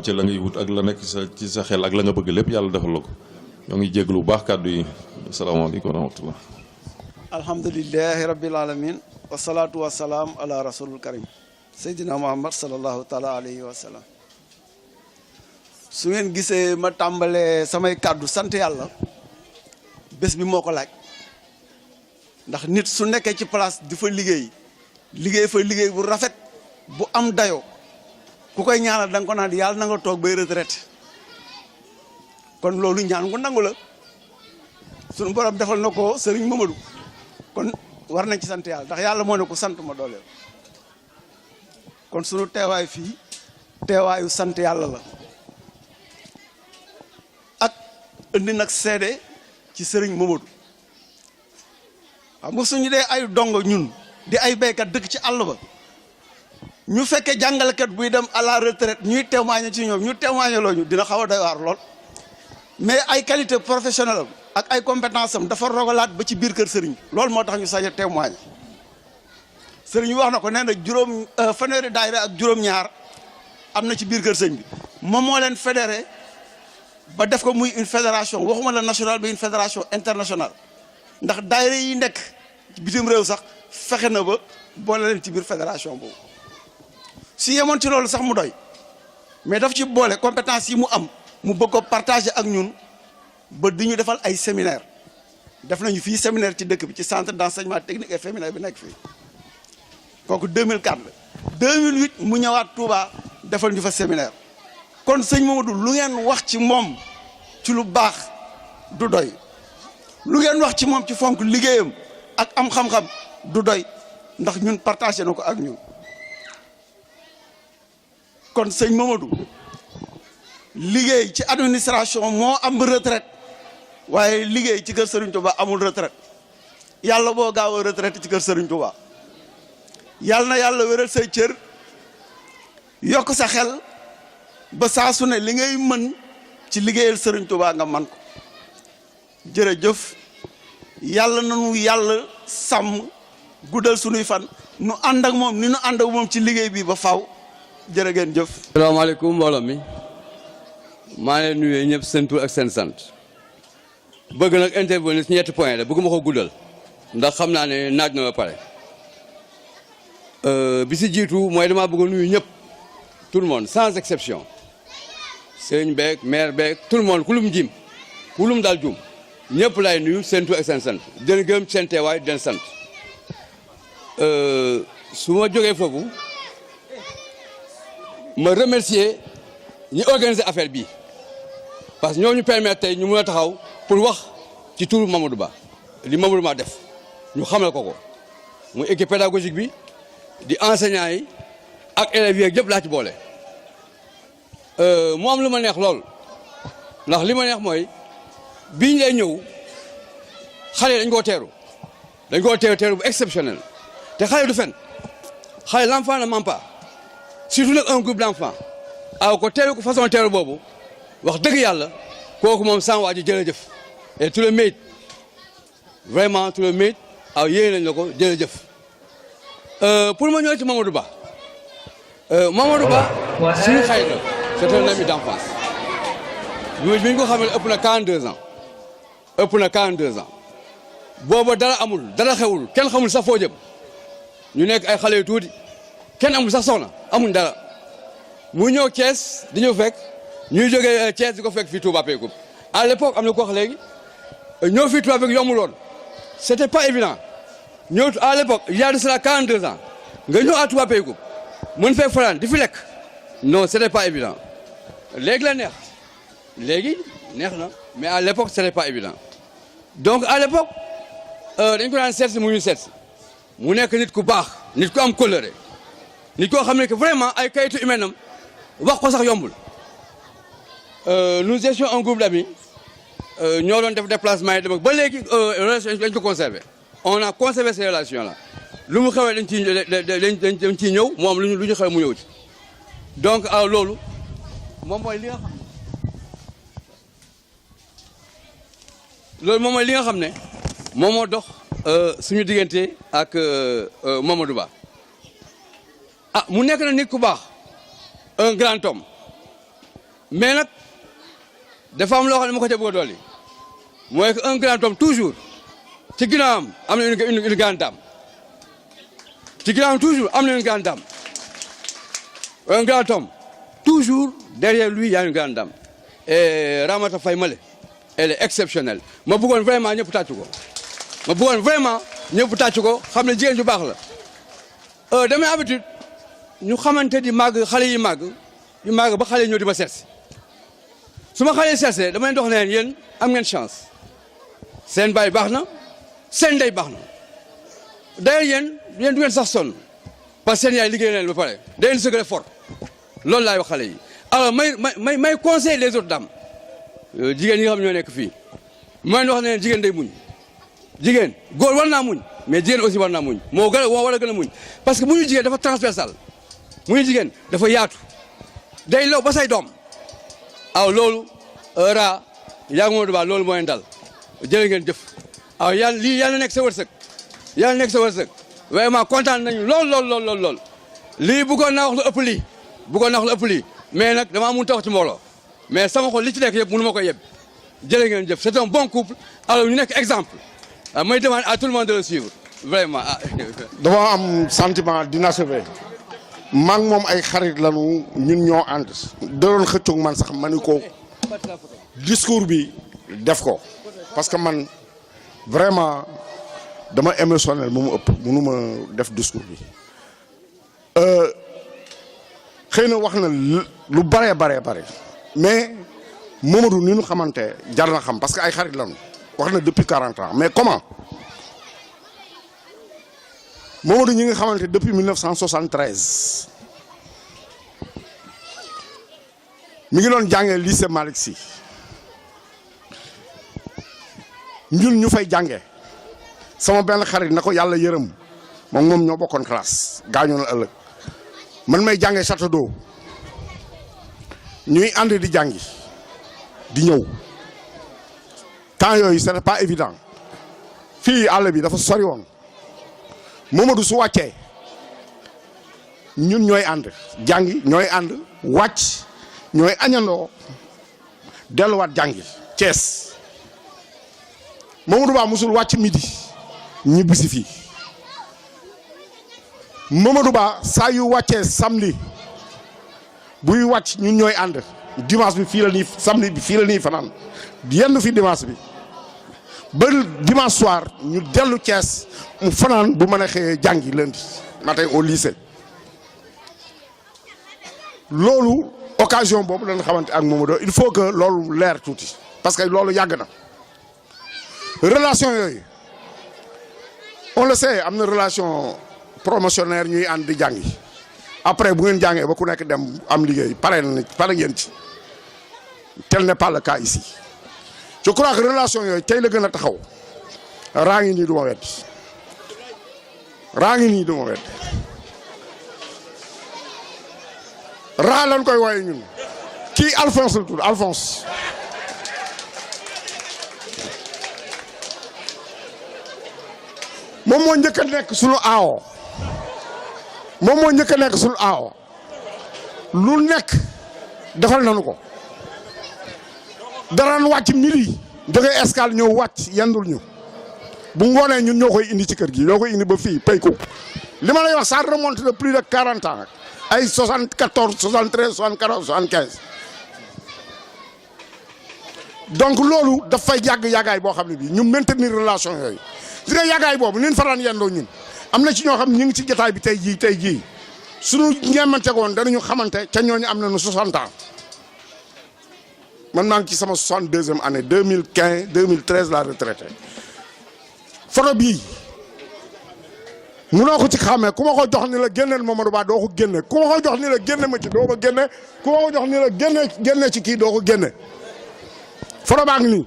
ci la ngay wut ak la nekk ci sa xel ak la nga bëgg lépp yàlla defal la ko ñoo ngi jéglu bu baax kàddu yi asalaamaaleykum wa rahmatullah. alhamdulilahi rabbil alamin wasalaatu wasalaam ala rasulul karim seydina muhammad salallahu taala alayhi wa sallam. su ngeen gisee ma tàmbalee samay kàddu sant yàlla bés bi moo ko laaj ndax nit su nekkee ci place di fa liggéey fa liggéey bu rafet bu am dayoo ku koy ñaanal da nga ko naan yàlla na nga toog bay retraite kon loolu ñaan gu nangu la sunu borom defal na ko Serigne Mamadou kon war nañ ci sant yàlla ndax yàlla moo ne ko sant ma dooleel kon sunu teewaay fii teewaayu sant yàlla la ak indi nag seede ci Serigne Mamadou xam nga suñu dee ay dongo ñun di ay béykat dëkk ci àll ba ñu fekkee jàngalekat buy dem à la retraite ñuy témoigner ci ñoom ñu témoigner loo ñu dina xaw a doy waar lool mais ay qualité professionnelle am ak ay compétence am dafa rogalaat ba ci biir kër sëriñ loolu moo tax ñu sañ a témoigner sëriñ wax na ko nee na juróom fanweeri daayira ak juróom-ñaar am na ci biir kër sëñ bi moom moo leen fédéré ba def ko muy une fédération waxuma la nationale bi une fédération internationale ndax daayira yi nekk bitim réew sax fexe na ba boole leen ci biir fédération boobu si yemoon ci loolu sax mu doy mais daf ci boole compétence yi mu am mu bëgg ko partager ak ñun ba di ñu defal ay séminaire def nañu fii séminaire ci dëkk bi ci centre d'enseignement technique et féminin bi nekk fii kooku 2004 la 2008 mu ñëwaat Touba defal ñu fa séminaire kon sëñ Mamadou lu ngeen wax ci moom ci lu baax du doy lu ngeen wax ci moom ci fonk liggéeyam ak am xam-xam du doy ndax ñun partagé na ko ak ñun kon sëñ Mamadou liggéey ci administration moo am retraite waaye liggéey ci kër Serigne Touba amul retraite yàlla boo gaaw a retraite ci kër Serigne Touba yàlla na yàlla wéral say cër yokk sa xel ba saa su ne li ngay mën ci liggéeyal Serigne Touba nga man ko jërëjëf yàlla nanu yàlla sàmm guddal sunuy fan nu ànd ak moom ni nu ànd ak moom ci liggéey bi ba faw jërë ngeen jëf. salaamaaleykum mbooloo mi maa ngi leen nuyu ñëpp seen tur ak seen sant bëgg nag intervenir ci ñetti point la bëgguma ko guddal ndax xam naa ne naaj na ba pare bi si jiitu mooy damaa bëgg a nuyu ñëpp tout le monde sans exception sëñ beeg maire beeg tout le monde ku lum jim ku lum daal jum ñëpp laay nuyu seen tur ak seen sant di leen gërëm seen teewaay di leen sant su ma jógee foofu ma remercier ñi organiser affaire bi parce que ñoo ñu permettre tey ñu mën a taxaw pour wax ci turu Mamadou Ba li Mamadou Ba def ñu xamal ko ko muy équipe pédagogique bi di enseignants yi ak élèves yi yëpp laa ci boole. mu am lu ma neex lool ndax li ma neex mooy biñ lay ñëw xale dañ koo teeru bu exceptionnel te xale du fen xale l'enfant ne ment pas surtout nag un groupe d'enfants aw ko teeru ko façon teeru boobu wax dëgg yàlla kooku moom sans waa ji jërëjëf et tout le mérite vraiment tout le mérite aw yéene nañ la ko jërëjëf pour ma ñëw ci Mamadou Ba Mamadou Ba suñu xarit la c'est un ami d'enfance bi ñu ko xamee ëpp na 42 ans booba dara amul dara xewul kenn xamul sax foo jëm ñu nekk ay xale yu tuuti kenn amul sax soxna amuñ dara mu ñëw Thiès di ñëw fekk ñuy jógee Thiès di ko fekk fii Touba Pekoum à l'époque am na ko wax léegi ñëw fii Touba Pekoum yombul woon c'était pas évident ñëw à l'époque il y a de cela 42 ans nga ñëw à Touba Pekoum mën fekk fanaan di fi lekk non c'était pas évident léegi la neex léegi neex na mais à l'époque c'était pas évident donc à l'époque dañ ko daan seet si mu ñu seet si mu nekk nit ku baax nit ku am kóllëre nit koo xam ne que vraiment ay kayitu humain am wax ko sax yombul nous étions un groupe d'amis ñoo doon def déplacement yi dem ba léegi relation dañ ko conservé on a conservé ces relations là lu mu xewee dañ ciy ñëw moom lu ñu xew mu ñëw ci donc loolu moom mooy li nga xam loolu moom mooy li nga xam ne moom moo dox suñu diggante ak Mamadou Ba mu nekk na nit ku baax un grand homme mais nag dafa am loo xam ne ma ko ca bëgg a dolli mooy que un grand homme toujours ci ginnaawam am na une grande dame ci ginnaawam toujours am na une grande dame un grand homme toujours derrière lui il y a une grande dame et Ramata Faye Male elle est exceptionnelle ma bëggoon vraiment ñëpp tàcc ko ma bëggoon vraiment ñëpp tàcc ko xam ne jigéen ju baax la damay habitude ñu xamante di màgg xale yi màgg yu màgg ba xale yi ñëw di ma seet su ma xale yi seetsee dama leen dox leen yéen am ngeen chance seen baay baax na seen ndey baax na d'ailleurs yéen du ngeen sax sonn parce que seen yaay liggéey leen ba pare da ngeen secret fort loolu laay wax xale yi alors may conseil les autres dames jigéen ñi nga xam ñoo nekk fii mooy wax ne jigéen day muñ jigéen góor war naa muñ mais jigéen aussi war naa muñ moo war a gën a muñ parce que muñu jigéen dafa transversal muñu jigéen dafa yaatu day law ba say doom aw loolu ra yaa ngi Ba loolu mooy dal jërë ngeen jëf aw yàlla lii yàlla nekk sa wërsëg yàlla nekk sa wërsëg vraiment kontaan nañu lool lii bëggoon naa wax lu ëpp lii mais nag damaa mun tax ci mbooloo mais sama xol li ci nekk yëpp mënu ma ko yeb jërë ngeen jëf c'est un bon couple alors ñu nekk exemple may demande à tout le monde de le suivre vraiment. dama am sentiment d'inachevé maa ngi moom ay xarit lañu ñun ñoo ànd da doon xëccoog man sax ma ni ko discours bi def ko parce que man vraiment dama émotionnel mu ëpp mënuma def discours bi xëy na wax na lu bare mais Mamadou ni ñu xamante jar na xam parce que ay xarit lañu wax na depuis 40 ans mais comment Mamadou ñi nga xamante depuis 1973 mi ngi doon jàngee lycée Malick Sy ñun ñu fay jàngee sama benn xarit na ko yàlla yërëm moom ñoo bokkoon classe gaañoo na ëllëg man may jàngee Château d'Eau ñuy ànd di jàngi di ñëw temps yooyu c'était pas évident fii àll bi dafa sori woon Mamadou su wàccee ñun ñooy ànd jàngi ñooy ànd wàcc ñooy añandoo delluwaat jàngi Thiès Mamadou Ba musul wàcc midi ñibbisi fii Mamadou Ba saa yu wàccee samedi buy wàcc ñun ñooy ànd dimanche bi fii la nii samedi bi fii la nii fanaan yenn fi dimanche bi ba dimanche soir ñu dellu Thiès mu fanaan bu mën a xëyee jàngi lundi matin au lycée loolu occasion boobu lañ xamante ak Mamadou il faut que loolu leer tuuti parce que loolu yàgg na relation yooyu on le sait am na relation promotionnaire ñuy ànd di jàngi après bu ngeen jàngee ba ku nekk dem am liggéey pare ngeen ci tel n'est pas le cas ici je crois que relation yooyu tey la gën a taxaw raa ngi nii du ma wet raa lañ koy wooye ñun kii Alphonse la tudd Alphonse moom moo njëkk a nekk suñu aawo lu nekk defal nañu ko daraan wàcc midi jóge escale ñëw wàcc yendul ñu bu ngoonee ñun ñoo koy indi ci kër gi ñoo koy indi ba fii pay ko li ma lay wax ça remonte de plus de 40 ans ay 74 73 74 75 donc loolu dafay yàggaay boo xam ne bii ñu maintenir relation yooyu si nga yàggaay boobu nin faraan yendoo ñun am na ci ñoo xam ñu ngi ci jotaay bi tey jii suñu ñeemante woon danañu xamante ca ñooñu am nañu 60 ans man maa ngi ci sama 62e année 2015 2013 la retraité photo bii munoo ko ci xàmmee ku ma ko jox ni la génneel Mamadou Ba doo ko génne ku ma ko jox ni la génne ma ci doo ko génne ku ma ko jox ni la génne ci kii doo ko génne photo baa ngi nii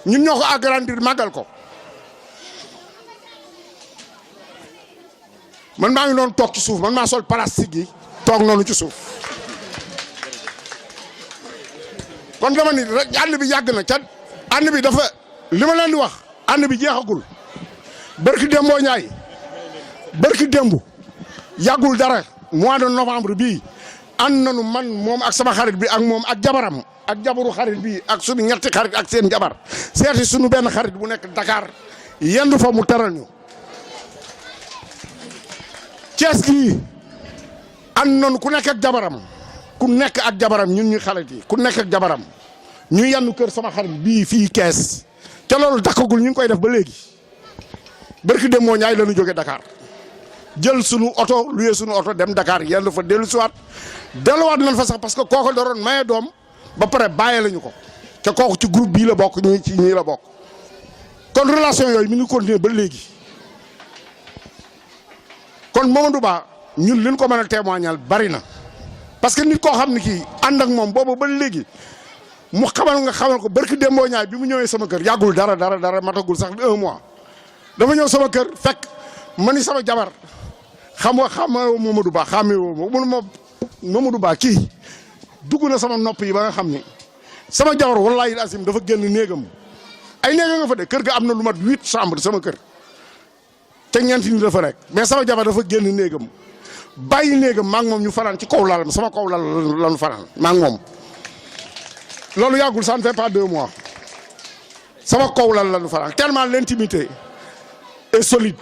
ñun ñoo ko agrandir màggal ko man maa ngi doon toog ci suuf man maa sol plastique yi toog noonu ci suuf kon dama ni rek ànd bi yàgg na ca ànd bi dafa li ma leen di wax ànd bi jeexagul barki Dembo Ndiaye barki démb yàggul dara mois de novembre bii ànd nañu man moom ak sama xarit bi ak moom ak jabaram ak jabaru xarit bi ak suñu ñetti xarit ak seen jabar seeti suñu benn xarit bu nekk Dakar yendu fa mu teral ñu Thiès gii ànd nañu ku nekk ak jabaram ñun ñu xarit yi ku nekk ak jabaram ñu yendu kër sama xarit bii fii Kees ca loolu dakkagul ñu ngi koy def ba léegi barki dem moo ñaay la ñu jóge Dakar jël sunu oto luyee sunu oto dem Dakar yendu fa delluwaat nañ fa sax parce que kooku doroon maye doom ba pare bàyyee lañu ko te kooku ci groupe bii la bokk ñii ci ñii la bokk kon relation yooyu mi ngi continuer ba léegi kon Mamadou Ba ñun liñ ko mën a témoignal bari na parce que nit koo xam ne kii ànd ak moom boobu ba léegi mu xamal ko barki Demba Ñaay bi mu ñëwee sama kër yàggul dara matagul sax 1 mois dafa ñëw sama kër fekk ma ni sama jabar xamoo Mamadou Ba xàmmee woo ma Mamadou Ba kii dugg na sama nopp yi ba nga xam ni sama jabar wallahi asim dafa génn néegam ay néega nga fa de kër ga am na lu mat 8 chambres sama kër te ñeenti ni dafa rek mais sama jabar dafa génn néegam bàyyi néegam maa ngi moom ñu fanaan ci kaw lalam sama kaw lal lañu fanaan maa ngi moom loolu yàggul ça ne fait pas 2 mois sama kaw lal lañu fanaan tellement l'intimité est solide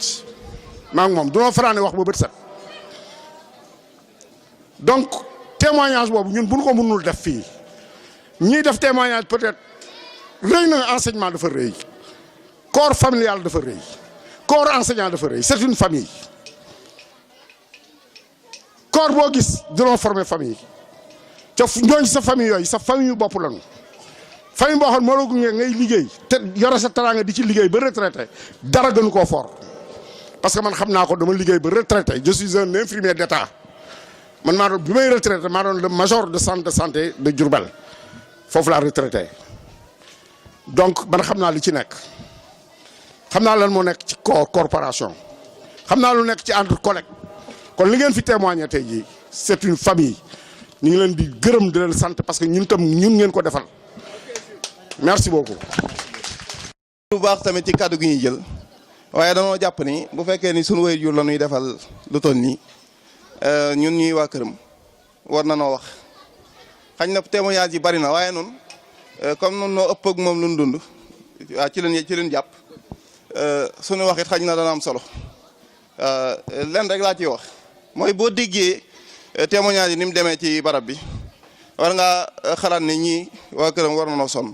maa ngi moom dunoo fanaane wax ba bët set donc témoignage boobu ñun buñ ko mënul def fii ñiy def témoignage peut-être rëy na enseignement dafa rëy corps familial dafa rëy corps enseignant dafa rëy c'est une famille corps boo gis dunoo former famille te ñooñ sa famille yooyu sa famille yu bopp lañu famille boo xam moo la gunge ngay liggéey te yore sa teraanga di ci liggéey ba retraité dara gënu koo fort parce que man xam naa ko dama liggéey ba retraité je suis un infirmier d'État man maa doon bi may retraité maa doon le major de centre de santé de Diourbel foofu laa retraité donc man xam naa li ci nekk xam naa lan moo nekk ci corporation xam naa lu nekk ci entre collègues kon li ngeen fi témoigner tey jii c'est une famille ñu ngi leen di gërëm di leen sant parce que ñun tam ñun ngeen ko defal merci beaucoup. bu baax tamit ci kàddu gi ñuy jël waaye danoo jàpp ni bu fekkee ni sunu waajur la ñuy defal lu toll nii ñun ñuy waa këram war na noo wax xañ na témoignage yi bari na waaye noonu comme noonu noo ëpp ak moom lu ñu dund waaw ci leen jàpp sunu wax it xañ na dana am solo lenn rek laa ciy wax mooy boo déggee témoignage yi ni mu demee ci barab bi war nga xalaat ne ñii waa këram war na noo sonn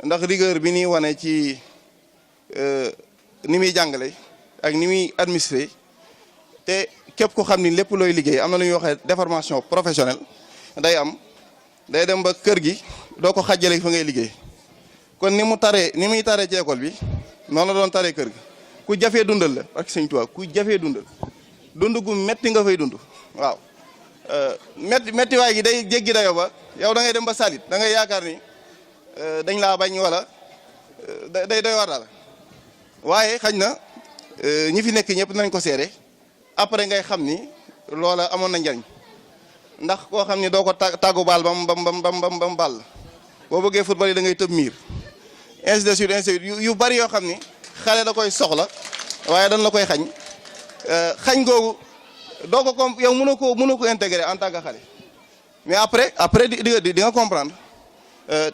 ndax rigueur bi ni wane ci ni muy jàngale ak ni muy administré te képp ko xam ni lépp looy liggéey am na lu ñuy waxee déformation professionnelle day dem ba kër gi doo ko xàjjale fa ngay liggéey kon ni muy taree ci école bi noonu la doon taree kër gi ku jafee dundal la ak Sëñ Tuubaa ku jafee dundal dund gu metti nga fay dund waaw metti waay gi day jéggi dayo ba yow da ngay dem ba salit da ngay yaakaar ni dañ laa bañ wala day doy war daal waaye xañ na ñi fi nekk ñëpp nañ ko seere après ngay xam ni loola amoon na njariñ ndax koo xam ni doo ko tàggu baal bam baal boo bëggee football yi da ngay tëb miir ainsi de suite yu bari yoo xam ni xale da koy soxla waaye dañ la koy xañ googu doo ko yow mënoo ko intégrer en tant que xale mais après di nga comprendre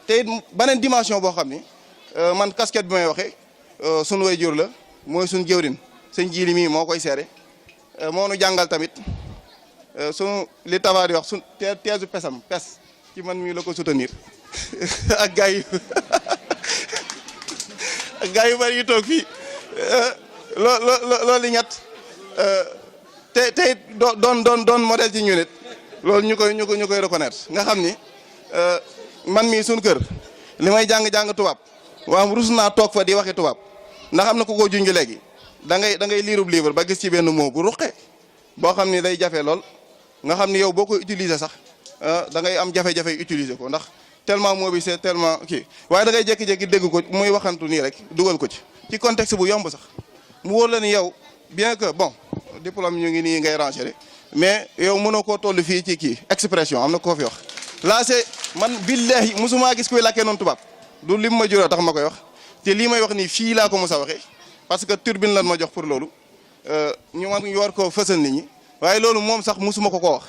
te it beneen dimension boo xam ni man casquette bi may waxee sunu waajur la mooy sunu jëwrin sëñ jiili mii moo koy seere moo nu jàngal tamit sunu li tabaar di wax su teesu pes ci man mii la ko soutenir ak gars yu bari yu toog fii loolu ñett te doon modèle ci ñu nit loolu ñu koy reconnaître nga xam ni man mii suñu kër li may jàng tubaab waaw rus naa toog fa di waxi tubaab ndax am na ku ko junj léegi da ngay liirub livre ba gis ci benn mot bu ruqe boo xam ni day jafe lool nga xam ni yow boo koy utiliser sax da ngay am jafe-jafe utiliser ko ndax tellement mot bi c'est tellement kii waaye da ngay jékki-jékki dégg ko muy waxantu nii rek dugal ko ci contexte bu yomb sax mu wóor la ni yow bien que bon diplôme ñu ngi nii ngay ranger mais yow mënoo koo toll fii ci kii expression am na koo fi wax là c'est man billahi musuma gis koy làkkee noonu tubaab du lim ma juróo tax ma koy wax te lii may wax nii fii laa ko mos a waxee parce que turbine lan ma jox pour loolu ñu war koo fësal nit ñi waaye loolu moom sax musuma ko wax